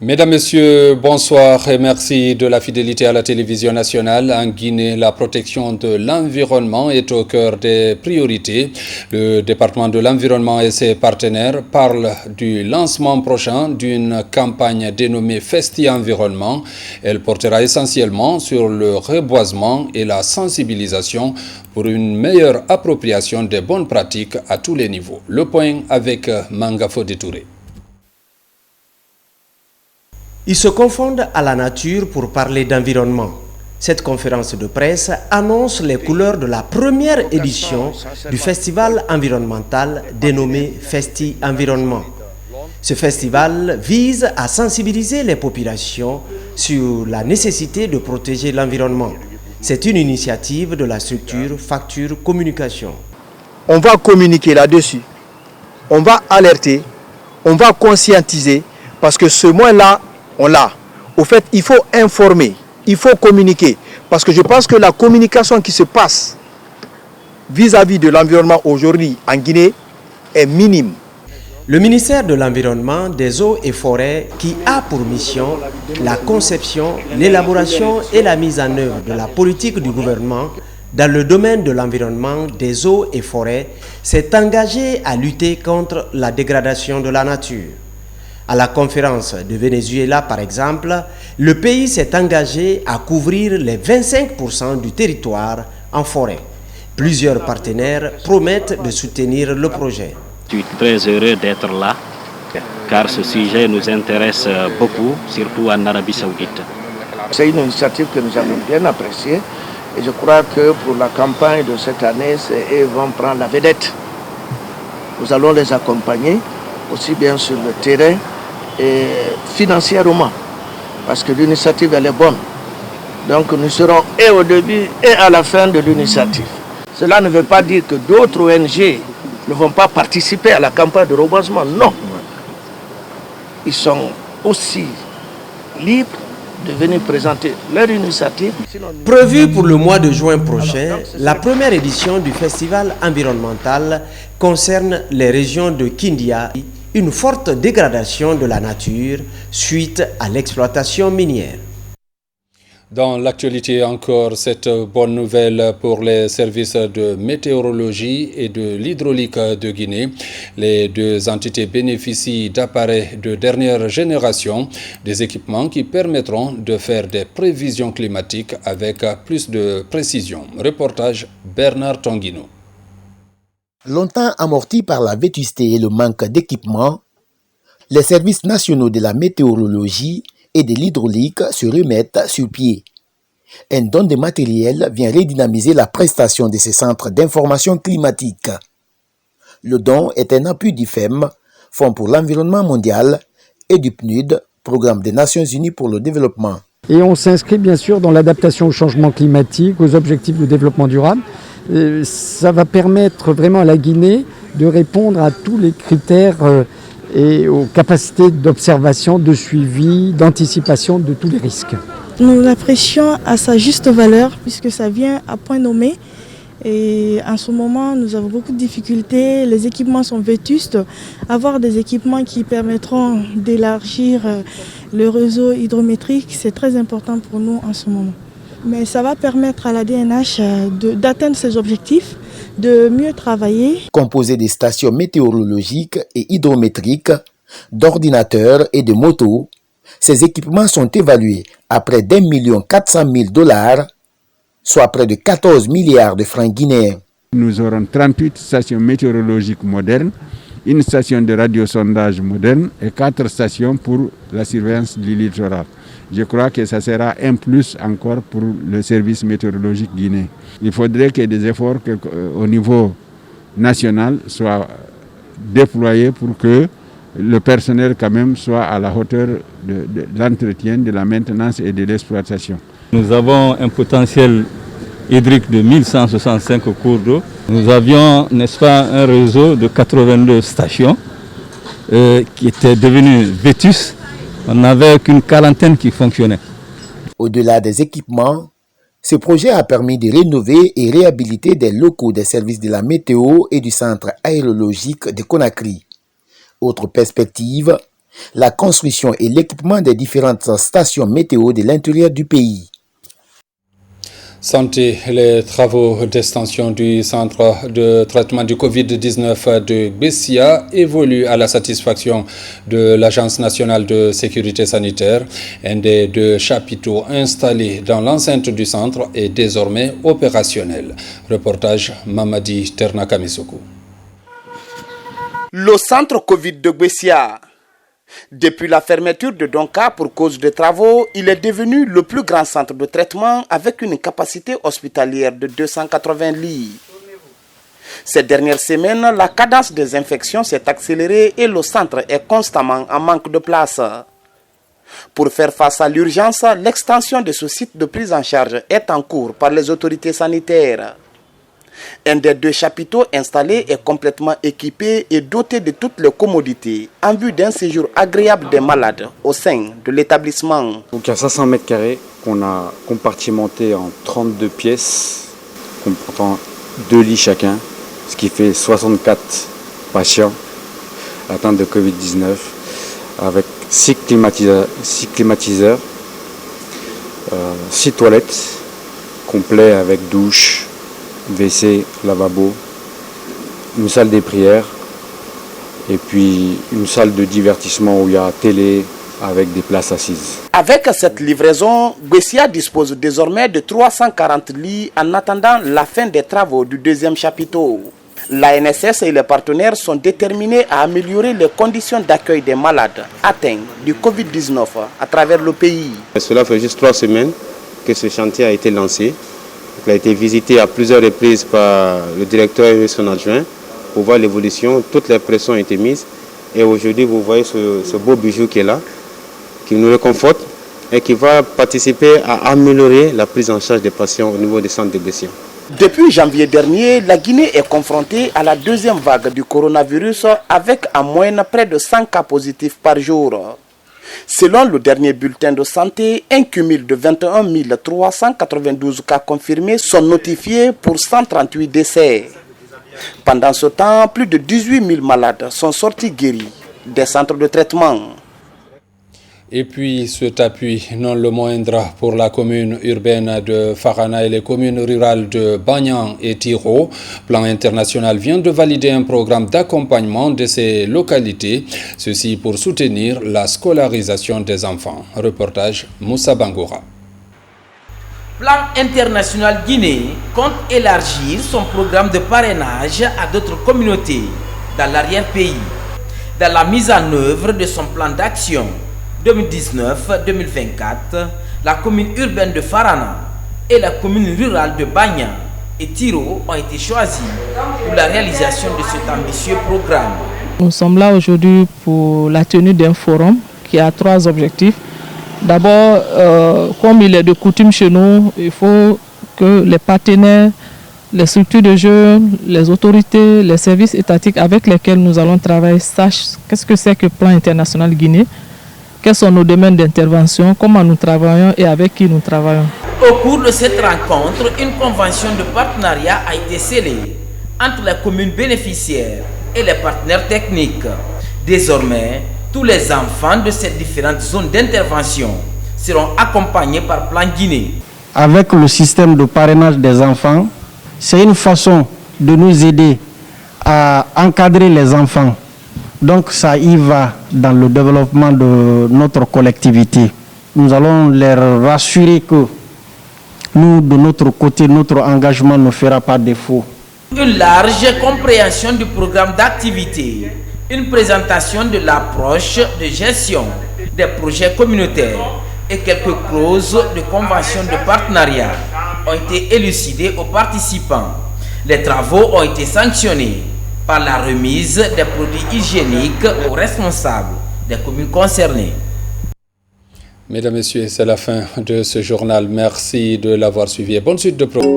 Mesdames, Messieurs, bonsoir et merci de la fidélité à la télévision nationale. En Guinée, la protection de l'environnement est au cœur des priorités. Le département de l'environnement et ses partenaires parlent du lancement prochain d'une campagne dénommée Festi Environnement. Elle portera essentiellement sur le reboisement et la sensibilisation pour une meilleure appropriation des bonnes pratiques à tous les niveaux. Le point avec Mangafo Touré. Ils se confondent à la nature pour parler d'environnement. Cette conférence de presse annonce les couleurs de la première édition du festival environnemental dénommé Festi Environnement. Ce festival vise à sensibiliser les populations sur la nécessité de protéger l'environnement. C'est une initiative de la structure Facture Communication. On va communiquer là-dessus, on va alerter, on va conscientiser parce que ce mois-là, on l'a. Au fait, il faut informer, il faut communiquer. Parce que je pense que la communication qui se passe vis-à-vis de l'environnement aujourd'hui en Guinée est minime. Le ministère de l'Environnement, des Eaux et Forêts, qui a pour mission la conception, l'élaboration et la mise en œuvre de la politique du gouvernement dans le domaine de l'environnement, des eaux et forêts, s'est engagé à lutter contre la dégradation de la nature. À la conférence de Venezuela, par exemple, le pays s'est engagé à couvrir les 25% du territoire en forêt. Plusieurs partenaires promettent de soutenir le projet. Je suis très heureux d'être là, car ce sujet nous intéresse beaucoup, surtout en Arabie Saoudite. C'est une initiative que nous avons bien appréciée et je crois que pour la campagne de cette année, ils vont prendre la vedette. Nous allons les accompagner aussi bien sur le terrain et financièrement, parce que l'initiative elle est bonne. Donc nous serons et au début et à la fin de l'initiative. Cela ne veut pas dire que d'autres ONG ne vont pas participer à la campagne de reboisement, non. Ils sont aussi libres de venir présenter leur initiative. Prévue pour le mois de juin prochain, la première édition du festival environnemental concerne les régions de Kindia. Une forte dégradation de la nature suite à l'exploitation minière. Dans l'actualité encore, cette bonne nouvelle pour les services de météorologie et de l'hydraulique de Guinée. Les deux entités bénéficient d'appareils de dernière génération, des équipements qui permettront de faire des prévisions climatiques avec plus de précision. Reportage Bernard Tonguino. Longtemps amortis par la vétusté et le manque d'équipement, les services nationaux de la météorologie et de l'hydraulique se remettent sur pied. Un don de matériel vient redynamiser la prestation de ces centres d'information climatique. Le don est un appui du FEM, Fonds pour l'environnement mondial, et du PNUD, Programme des Nations Unies pour le développement. Et on s'inscrit bien sûr dans l'adaptation au changement climatique, aux objectifs de développement durable. Ça va permettre vraiment à la Guinée de répondre à tous les critères et aux capacités d'observation, de suivi, d'anticipation de tous les risques. Nous l'apprécions à sa juste valeur puisque ça vient à point nommé. Et en ce moment, nous avons beaucoup de difficultés. Les équipements sont vétustes. Avoir des équipements qui permettront d'élargir le réseau hydrométrique, c'est très important pour nous en ce moment. Mais ça va permettre à la DNH d'atteindre ses objectifs, de mieux travailler. Composé des stations météorologiques et hydrométriques, d'ordinateurs et de motos, ces équipements sont évalués à près d'1,4 million, soit près de 14 milliards de francs guinéens. Nous aurons 38 stations météorologiques modernes, une station de radiosondage moderne et 4 stations pour la surveillance du littoral. Je crois que ça sera un plus encore pour le service météorologique guinéen. Il faudrait que des efforts au niveau national soient déployés pour que le personnel quand même soit à la hauteur de l'entretien, de la maintenance et de l'exploitation. Nous avons un potentiel hydrique de 1165 cours d'eau. Nous avions, n'est-ce pas, un réseau de 82 stations qui étaient devenues vétustes. On n'avait qu'une quarantaine qui fonctionnait. Au-delà des équipements, ce projet a permis de rénover et réhabiliter des locaux des services de la météo et du centre aérologique de Conakry. Autre perspective, la construction et l'équipement des différentes stations météo de l'intérieur du pays. Santé, les travaux d'extension du centre de traitement du Covid-19 de Bessia évoluent à la satisfaction de l'Agence nationale de sécurité sanitaire. Un des 2 chapiteaux installés dans l'enceinte du centre est désormais opérationnel. Reportage Mamadi Ternakamisoko. Le centre Covid de Bessia. Depuis la fermeture de Donka pour cause de travaux, il est devenu le plus grand centre de traitement avec une capacité hospitalière de 280 lits. Ces dernières semaines, la cadence des infections s'est accélérée et le centre est constamment en manque de place. Pour faire face à l'urgence, l'extension de ce site de prise en charge est en cours par les autorités sanitaires. Un des 2 chapiteaux installés est complètement équipé et doté de toutes les commodités en vue d'un séjour agréable des malades au sein de l'établissement. Donc il y a 500 mètres carrés qu'on a compartimenté en 32 pièces, enfin 2 lits chacun, ce qui fait 64 patients atteints de Covid-19 avec 6 climatiseurs, 6 toilettes complets avec douche, WC, lavabo, une salle des prières et puis une salle de divertissement où il y a télé avec des places assises. Avec cette livraison, Bessia dispose désormais de 340 lits en attendant la fin des travaux du 2e chapiteau. L'ANSS et les partenaires sont déterminés à améliorer les conditions d'accueil des malades atteints du Covid-19 à travers le pays. Cela fait juste 3 semaines que ce chantier a été lancé. Il a été visité à plusieurs reprises par le directeur et son adjoint pour voir l'évolution. Toutes les pressions ont été mises. Et aujourd'hui, vous voyez ce beau bijou qui est là, qui nous réconforte et qui va participer à améliorer la prise en charge des patients au niveau des centres de Bessia. Depuis janvier dernier, la Guinée est confrontée à la 2e vague du coronavirus avec en moyenne près de 100 cas positifs par jour. Selon le dernier bulletin de santé, un cumul de 21 392 cas confirmés sont notifiés pour 138 décès. Pendant ce temps, plus de 18 000 malades sont sortis guéris des centres de traitement. Et puis cet appui non le moindre pour la commune urbaine de Farana et les communes rurales de Bagnan et Tiro. Plan international vient de valider un programme d'accompagnement de ces localités, ceci pour soutenir la scolarisation des enfants. Reportage Moussa Bangoura. Plan international Guinée compte élargir son programme de parrainage à d'autres communautés dans l'arrière-pays. Dans la mise en œuvre de son plan d'action 2019-2024, la commune urbaine de Farana et la commune rurale de Bagnan et Tiro ont été choisis pour la réalisation de cet ambitieux programme. Nous sommes là aujourd'hui pour la tenue d'un forum qui a 3 objectifs. D'abord, comme il est de coutume chez nous, il faut que les partenaires, les structures de jeunes, les autorités, les services étatiques avec lesquels nous allons travailler sachent qu'est-ce que c'est que le plan international Guinée. Quels sont nos domaines d'intervention, comment nous travaillons et avec qui nous travaillons. Au cours de cette rencontre, une convention de partenariat a été scellée entre les communes bénéficiaires et les partenaires techniques. Désormais, tous les enfants de ces différentes zones d'intervention seront accompagnés par Plan Guinée. Avec le système de parrainage des enfants, c'est une façon de nous aider à encadrer les enfants. Donc ça y va dans le développement de notre collectivité. Nous allons leur rassurer que nous, de notre côté, notre engagement ne fera pas défaut. Une large compréhension du programme d'activité, une présentation de l'approche de gestion des projets communautaires et quelques clauses de convention de partenariat ont été élucidées aux participants. Les travaux ont été sanctionnés par la remise des produits hygiéniques aux responsables des communes concernées. Mesdames, Messieurs, c'est la fin de ce journal. Merci de l'avoir suivi et bonne suite de programme.